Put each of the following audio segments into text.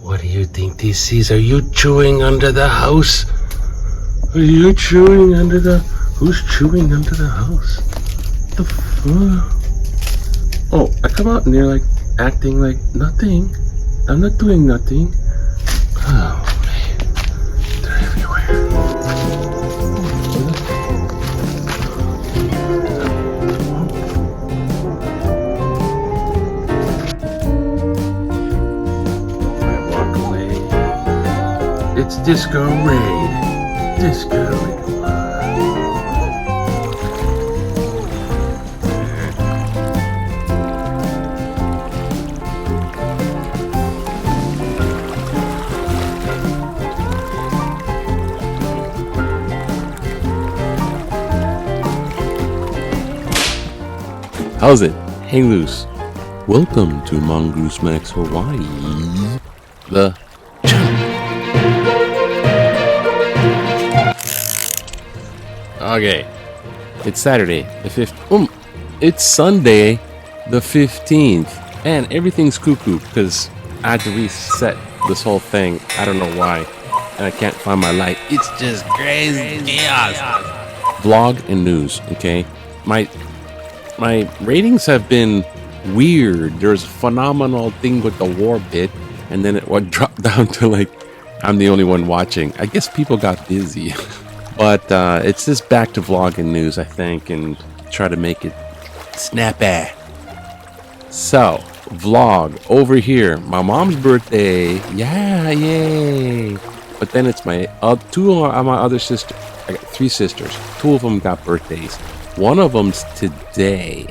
What do you think this is? Are you chewing under the house? Are you chewing under the... Who's chewing under the house? The fuck? Oh, I come out and they're like acting like nothing. I'm not doing nothing. Oh man, they're everywhere. I walk away. It's Disco Raid. Disco Raid. How's it? Hang loose. Welcome to Mongoose Max Hawaii. The Okay. It's Saturday, the 5th. It's Sunday, the 15th. And everything's cuckoo because I had to reset this whole thing. I don't know why. And I can't find my light. It's just crazy chaos. Vlog and news, okay? My ratings have been weird. There's a phenomenal thing with the war bit, and then it would drop down to like I'm the only one watching. I guess people got busy. But it's just back to vlog and news, I think, and try to make it snappy. So, vlog over here. My mom's birthday. Yeah, yay. But then it's my two of my other sisters. I got 3 sisters. 2 of them got birthdays. One of them's today.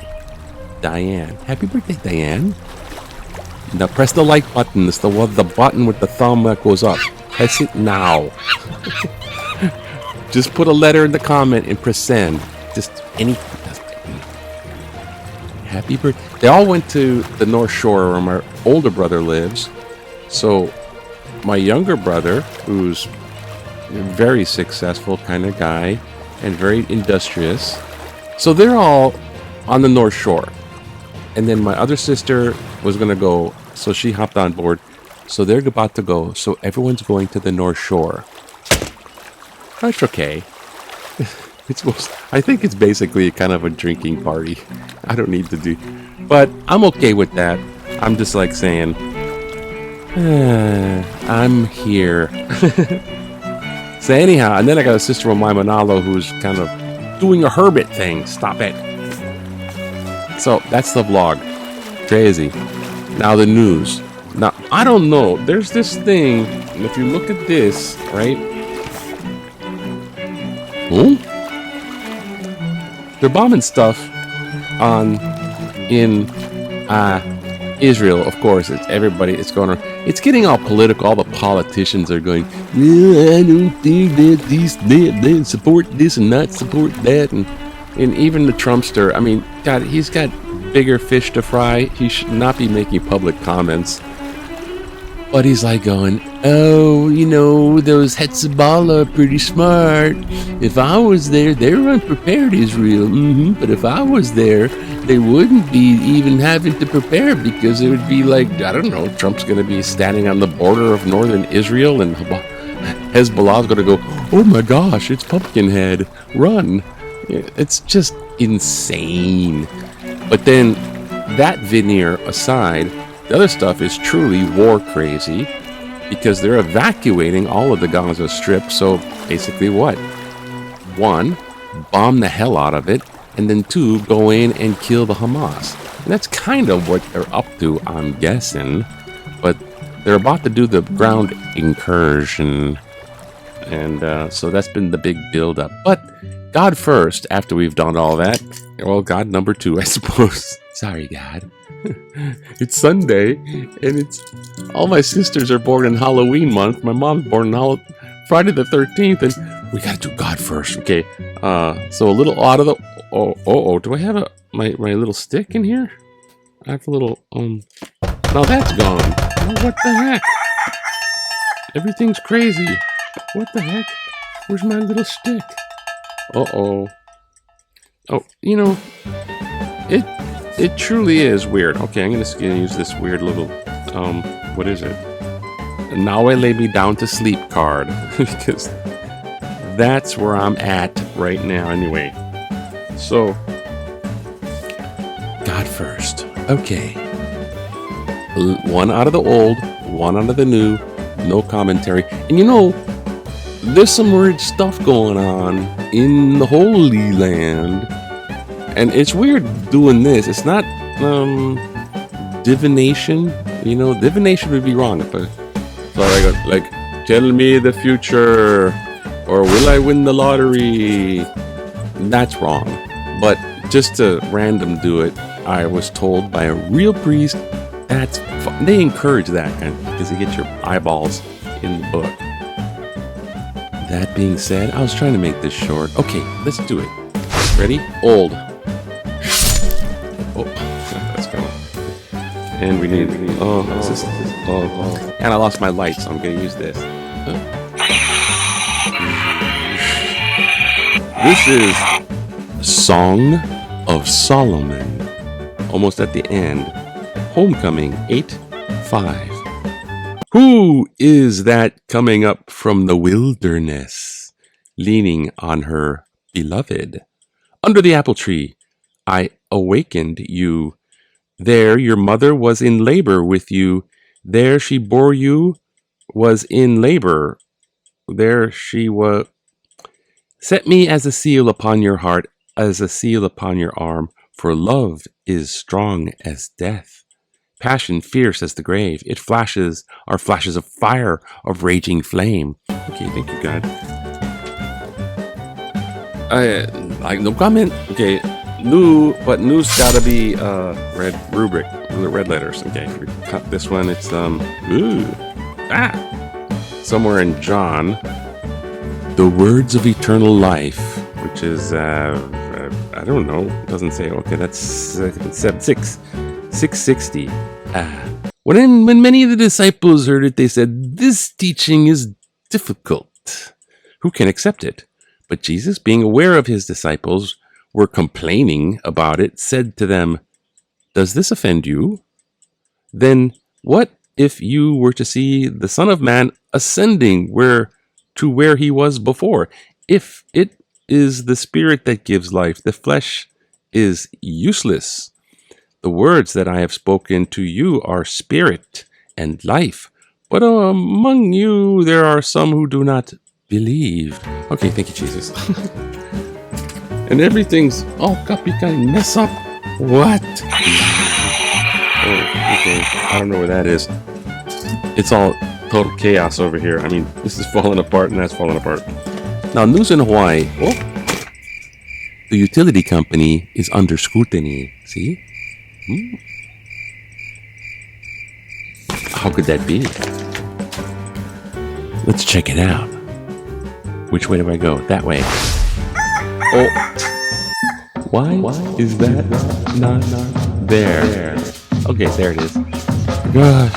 Diane. Happy birthday, Diane. Now press the like button. It's the button with the thumb that goes up. Press it now. Just put a letter in the comment and press send. Just anything. Happy birthday. They all went to the North Shore where my older brother lives. So my younger brother, who's a very successful kind of guy and very industrious, so they're all on the North Shore. And then my other sister was going to go, so she hopped on board. So they're about to go. So everyone's going to the North Shore. That's okay. I think it's basically kind of a drinking party. I don't need to do... But I'm okay with that. I'm just like saying, I'm here. So anyhow, and then I got a sister of mine, Manalo, who's kind of doing a hermit thing. Stop it. So that's the vlog. Crazy. Now the news. Now, I don't know. There's this thing, and if you look at this, right? They're bombing stuff in Israel, of course. It's everybody. It's going on. It's getting all political. All the politicians are going, I don't think that they support this and not support that. And even the Trumpster, I mean, God, he's got bigger fish to fry. He should not be making public comments. But he's like going, oh, you know, those Hezbollah are pretty smart. If I was there, they're unprepared, Israel. But if I was there, they wouldn't be even having to prepare because it would be like, I don't know, Trump's going to be standing on the border of northern Israel and Hezbollah's going to go, oh my gosh, it's Pumpkinhead, run. It's just insane. But then that veneer aside, the other stuff is truly war crazy because they're evacuating all of the Gaza Strip. So basically what? 1, bomb the hell out of it, and then 2, go in and kill the Hamas. And that's kind of what they're up to, I'm guessing. But they're about to do the ground incursion. And so that's been the big build-up. But God first, after we've done all that. Well, God number 2, I suppose. Sorry, God. It's Sunday, and it's all my sisters are born in Halloween month. My mom's born in Friday the 13th, and we gotta do God first, okay? So a little out of the... Oh, do I have my little stick in here? I have a little, now that's gone. Oh, what the heck? Everything's crazy. What the heck? Where's my little stick? Oh, you know, It truly is weird. Okay, I'm gonna use this weird little what is it? Now I lay me down to sleep card because that's where I'm at right now. Anyway, so God first. Okay, one out of the old, one out of the new. No commentary, and there's some weird stuff going on in the Holy Land. And it's weird doing this. It's not divination. Divination would be wrong. So I go, like, tell me the future, or will I win the lottery? That's wrong. But just to random do it, I was told by a real priest, that's fun. They encourage that kind of, because you get your eyeballs in the book. That being said, I was trying to make this short. Okay, let's do it. Ready? Old. Oh, that's going. And we need. And I lost my light, so I'm going to use this. This is Song of Solomon. Almost at the end. Homecoming 8:5. Who is that coming up from the wilderness, leaning on her beloved? Under the apple tree, I awakened you. There your mother was in labor with you. There she bore you, was in labor. There she was. Set me as a seal upon your heart, as a seal upon your arm, for love is strong as death. Passion fierce as the grave. It flashes are flashes of fire, of raging flame. Okay, thank you, God. No comment. Okay, but new's gotta be red rubric, red letters. Okay, we cut this one. It's somewhere in John, the words of eternal life, which is I don't know. It doesn't say. Okay, that's 660. When many of the disciples heard it, they said, "This teaching is difficult. Who can accept it?" But Jesus, being aware of his disciples were complaining about it, said to them, "Does this offend you? Then what if you were to see the Son of Man ascending where he was before? If it is the Spirit that gives life, the flesh is useless. The words that I have spoken to you are spirit and life, but among you there are some who do not believe." Okay, thank you, Jesus. And everything's all copycat mess up. What? Oh, okay. I don't know where that is. It's all total chaos over here. I mean, this is falling apart and that's falling apart. Now, news in Hawaii. Oh, the utility company is under scrutiny. See? How could that be? Let's check it out. Which way do I go? That way. Oh. Why is that not there? Okay, there it is. Gosh.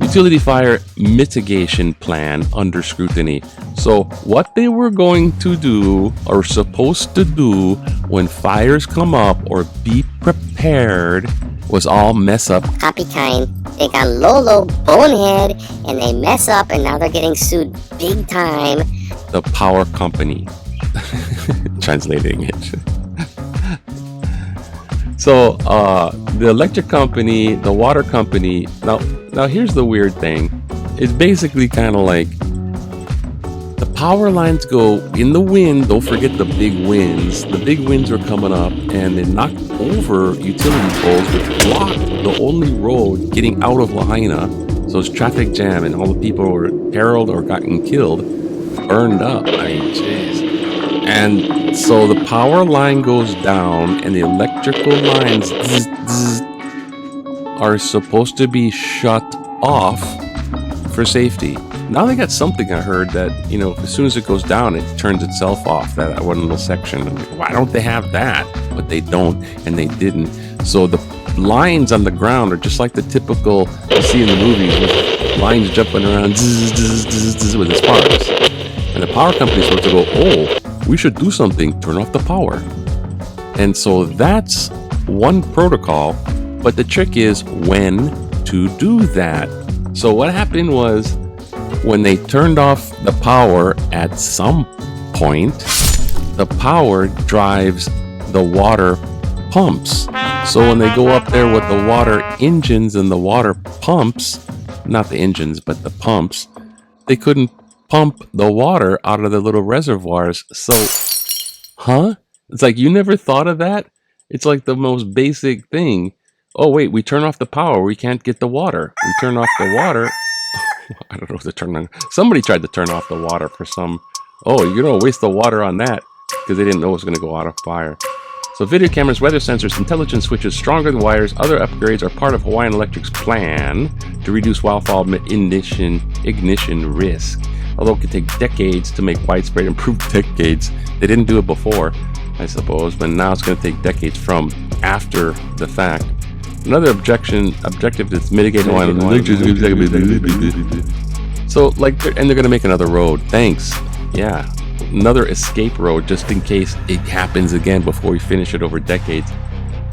Utility fire mitigation plan under scrutiny. So what they were going to do or supposed to do when fires come up or be prepared was all mess up. Copy kind. They got low bonehead and they mess up and now they're getting sued big time. The power company. Translating it. So the electric company, the water company, now here's the weird thing. It's basically kind of like the power lines go in the wind. Don't forget the big winds. The big winds are coming up and they knock over utility poles, which block the only road getting out of Lahaina. So it's traffic jam and all the people who were periled or gotten killed, burned up. I mean, jeez. And so the power line goes down and the electrical lines are supposed to be shut off for safety. Now they got something I heard that, as soon as it goes down, it turns itself off, that one little section. I'm like, why don't they have that? But they don't, and they didn't. So the lines on the ground are just like the typical you see in the movies with lines jumping around with the sparks. And the power company's supposed to go, oh, we should do something, turn off the power. And so that's one protocol, but the trick is when to do that. So what happened was when they turned off the power at some point, the power drives the water pumps. So when they go up there with the water engines and the water pumps, not the engines, but the pumps, they couldn't pump the water out of the little reservoirs. So, It's like, you never thought of that? It's like the most basic thing. Oh, wait, we turn off the power. We can't get the water. We turn off the water. I don't know if to turn on. Somebody tried to turn off the water for some. Oh, you don't waste the water on that because they didn't know it was going to go out of fire. So video cameras, weather sensors, intelligence switches, stronger than wires, other upgrades are part of Hawaiian Electric's plan to reduce wildfire ignition risk. Although it could take decades to make widespread improved decades. They didn't do it before, I suppose, but now it's going to take decades from after the fact. Another objective is mitigate Hawaiian Electric. So, and they're going to make another road. Thanks. Yeah. Another escape road just in case it happens again before we finish it over decades.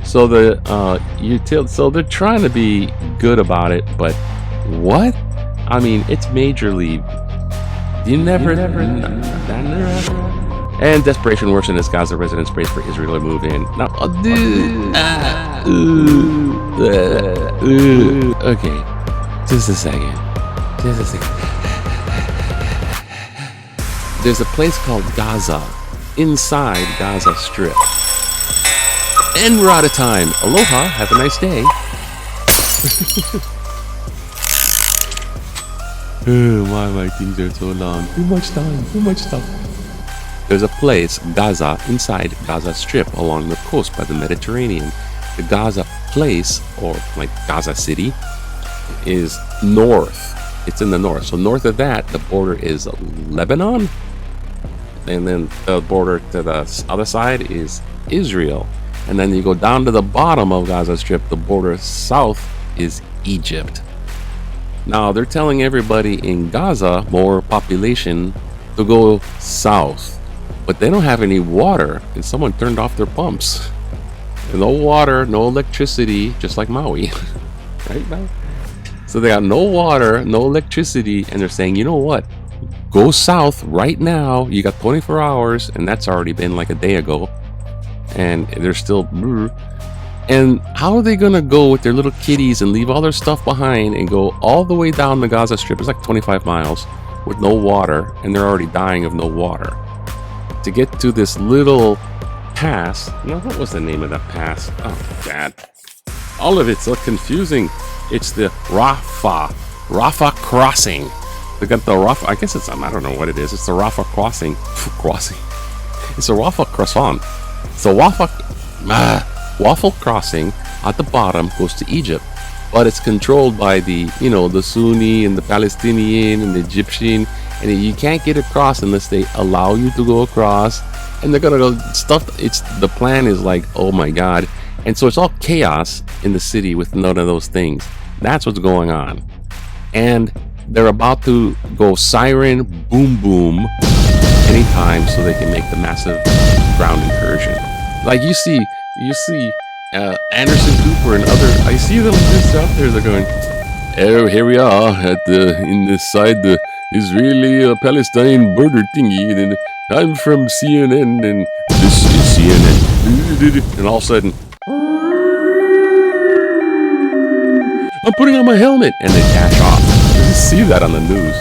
So so they're trying to be good about it, but what? I mean, it's major league. That never happened. And desperation worsen as Gaza residents brace for Israel to move in. Now, okay, just a second. There's a place called Gaza, inside Gaza Strip. And we're out of time. Aloha, have a nice day. Why my things are so long? Too much stuff. There's a place, Gaza, inside Gaza Strip, along the coast by the Mediterranean. The Gaza place, or like Gaza City, is north. It's in the north. So north of that, the border is Lebanon. And then the border to the other side is Israel. And then you go down to the bottom of Gaza Strip, the border south is Egypt. Now they're telling everybody in Gaza, more population, to go south. But they don't have any water, and someone turned off their pumps. No water, no electricity, just like Maui. Right, Maui? So they got no water, no electricity, and they're saying, you know what? Go south right now. You got 24 hours, and that's already been like a day ago. And they're still... And how are they going to go with their little kitties and leave all their stuff behind and go all the way down the Gaza Strip? It's like 25 miles with no water, and they're already dying of no water. To get to this little pass... No, what was the name of that pass? Oh, God. All of it's so confusing. It's the Rafa crossing. They got the Rafa, I guess it's, I don't know what it is. It's the Rafa crossing. It's a Rafa croissant. So waffle crossing at the bottom goes to Egypt. But it's controlled by the, the Sunni and the Palestinian and the Egyptian. And you can't get across unless they allow you to go across. And they're going to go the plan is like, oh my God. And so it's all chaos in the city with none of those things. That's what's going on. And they're about to go siren boom boom anytime so they can make the massive ground incursion. Like you see Anderson Cooper and other, I see them just out there, they're going, oh, here we are inside the Israeli-Palestine border thingy, and I'm from CNN, and this is CNN. And all of a sudden, I'm putting on my helmet, and they dash off. You see that on the news.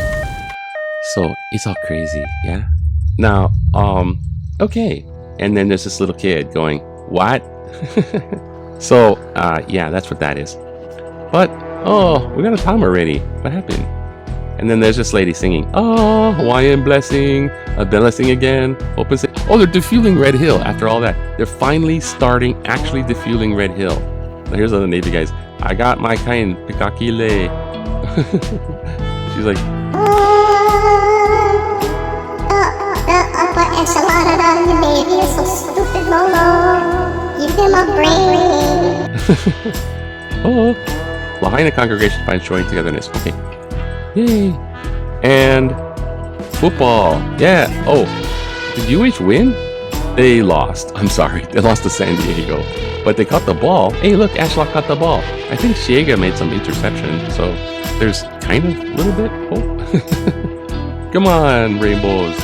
So it's all crazy, yeah. Now, okay, and then there's this little kid going, "What?" So, yeah, that's what that is. But we got a time already. What happened? And then there's this lady singing, "Oh, Hawaiian blessing, a blessing again." Open say, oh, they're defueling Red Hill. After all that, they're finally starting actually defueling Red Hill. Now here's other Navy guys. I got my kind, pikakile. She's like, put enchilada on your baby. You're so stupid, Lolo. Give them a brain. oh, Lahaina congregation finds showing togetherness. Okay, yay! And football, yeah. Oh, did UH win? They lost. I'm sorry. They lost to San Diego. But they caught the ball. Hey, look, Ashlock caught the ball. I think Shiega made some interception. So there's kind of a little bit hope. Come on, Rainbows.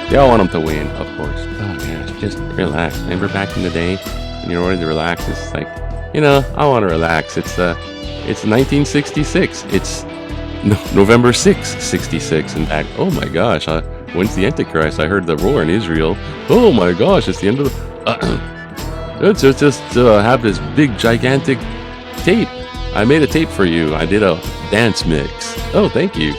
They all want them to win, of course. Oh, man, just relax. Remember back in the day when you're ready to relax? It's like, I want to relax. It's 1966. It's November 6th, 66. In fact, oh my gosh, when's the Antichrist? I heard the roar in Israel. Oh my gosh, it's the end of the... Let's just have this big, gigantic tape. I made a tape for you. I did a dance mix. Oh, thank you.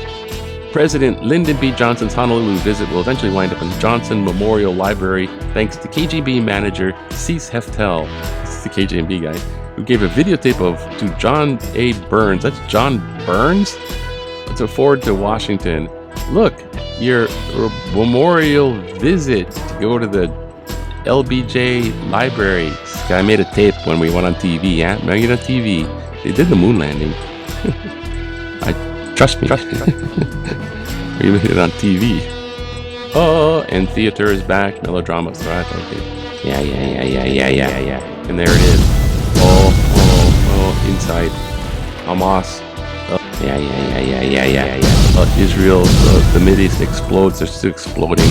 President Lyndon B. Johnson's Honolulu visit will eventually wind up in Johnson Memorial Library thanks to KGB manager Cease Heftel. This is the KGB guy who gave a videotape to John A. Burns. That's John Burns? To forward to Washington. Look, your memorial visit to go to the LBJ library. This guy made a tape when we went on TV. Yeah, remember on TV? They did the moon landing. Trust me. We made it on TV. Oh, and theater is back. Melodrama threat. Okay. Yeah. And there it is. Oh, inside. Hamas. Yeah. Israel, the Mideast explodes. They're still exploding.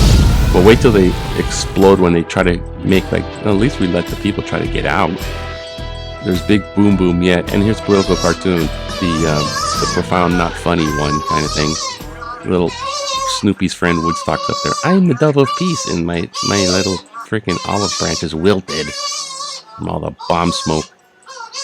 But wait till they explode when they try to make at least we let the people try to get out. There's big boom yet. And here's political cartoon. The profound, not funny one kind of thing. Little Snoopy's friend Woodstock's up there. I'm the dove of peace, and my little freaking olive branch is wilted from all the bomb smoke.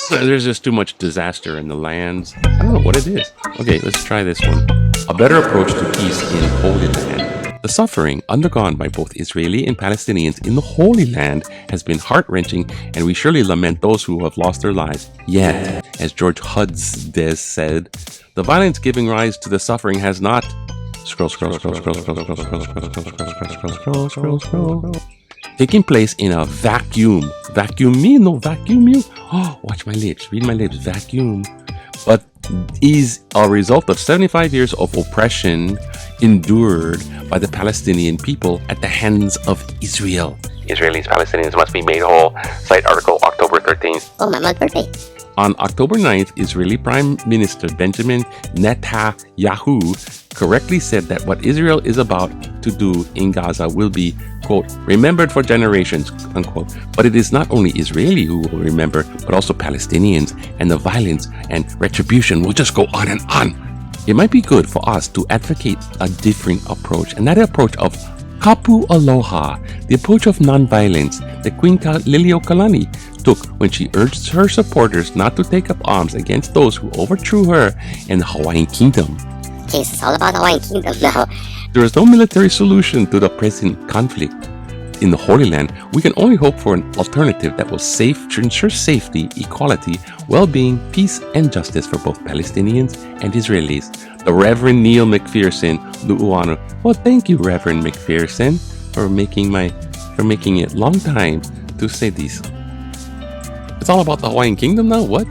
There's just too much disaster in the lands. I don't know what it is. Okay, let's try this one. A better approach to peace in Holy Land. The suffering undergone by both Israeli and Palestinians in the Holy Land has been heart-wrenching, and we surely lament those who have lost their lives. Yet, as George Hudson said, the violence giving rise to the suffering has not... Scroll. Taking place in a vacuum. Vacuum me? No vacuum you? Oh, watch my lips. Read my lips. Vacuum. But is a result of 75 years of oppression endured by the Palestinian people at the hands of Israel. Israelis, Palestinians must be made whole. Cite article October 13th. Oh, my mom's birthday. On October 9th, Israeli Prime Minister Benjamin Netanyahu correctly said that what Israel is about to do in Gaza will be, quote, remembered for generations, unquote. But it is not only Israeli who will remember, but also Palestinians, and the violence and retribution will just go on and on. It might be good for us to advocate a different approach, and that approach of Kapu Aloha, the approach of nonviolence that Queen Liliuokalani took when she urged her supporters not to take up arms against those who overthrew her in the Hawaiian Kingdom. Jeez, it's all about the Hawaiian Kingdom now. There is no military solution to the present conflict in the Holy Land. We can only hope for an alternative that will ensure safety, equality, well-being, peace, and justice for both Palestinians and Israelis. The Reverend Neil McPherson, Lu'uanu. Well, thank you, Reverend McPherson, for making it long time to say this. It's all about the Hawaiian Kingdom now? What?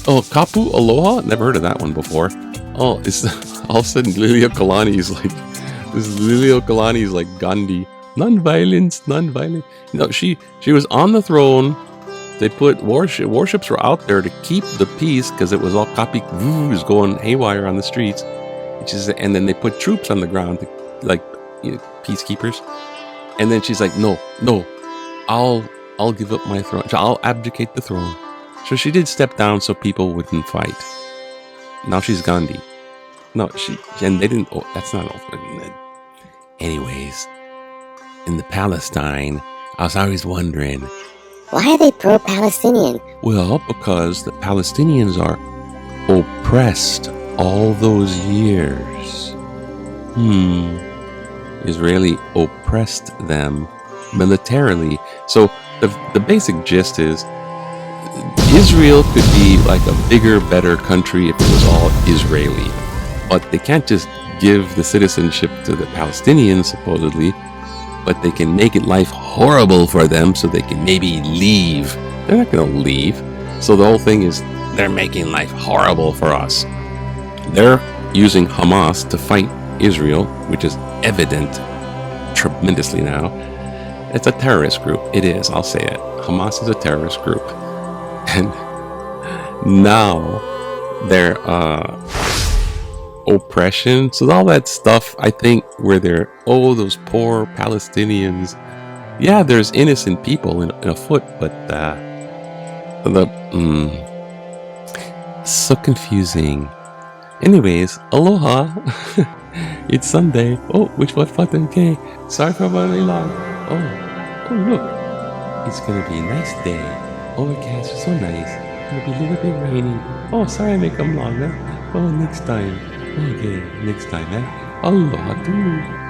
Oh, Kapu Aloha? Never heard of that one before. Oh, it's all of a sudden Liliuokalani is like Gandhi. Non-violence. She was on the throne. They put warships were out there to keep the peace because it was all was going haywire on the streets. And then they put troops on the ground, peacekeepers. And then she's like, no, I'll give up my throne. I'll abdicate the throne. So she did step down so people wouldn't fight. Now she's Gandhi. No, and they didn't. Oh, that's not all. Anyways, in the Palestine, I was always wondering, why are they pro-Palestinian? well, because the Palestinians are oppressed all those years. Israeli oppressed them militarily. So the basic gist is Israel could be like a bigger, better country if it was all Israeli. But they can't just give the citizenship to the Palestinians, supposedly, but they can make it life horrible for them so they can maybe leave. They're not going to leave. So the whole thing is they're making life horrible for us. They're using Hamas to fight Israel, which is evident tremendously now. It's a terrorist group. It is. I'll say it. Hamas is a terrorist group, and now their oppression. So all that stuff, I think, where they're those poor Palestinians. Yeah, there's innocent people in afoot, but so confusing. Anyways, aloha. It's Sunday. Oh, which what button? Okay. Sorry for running long. Oh, look. It's gonna be a nice day. Overcast, so nice. Gonna be a little bit rainy. Oh, sorry I make them longer. Oh, next time. Okay, next time, eh? Aloha, dude.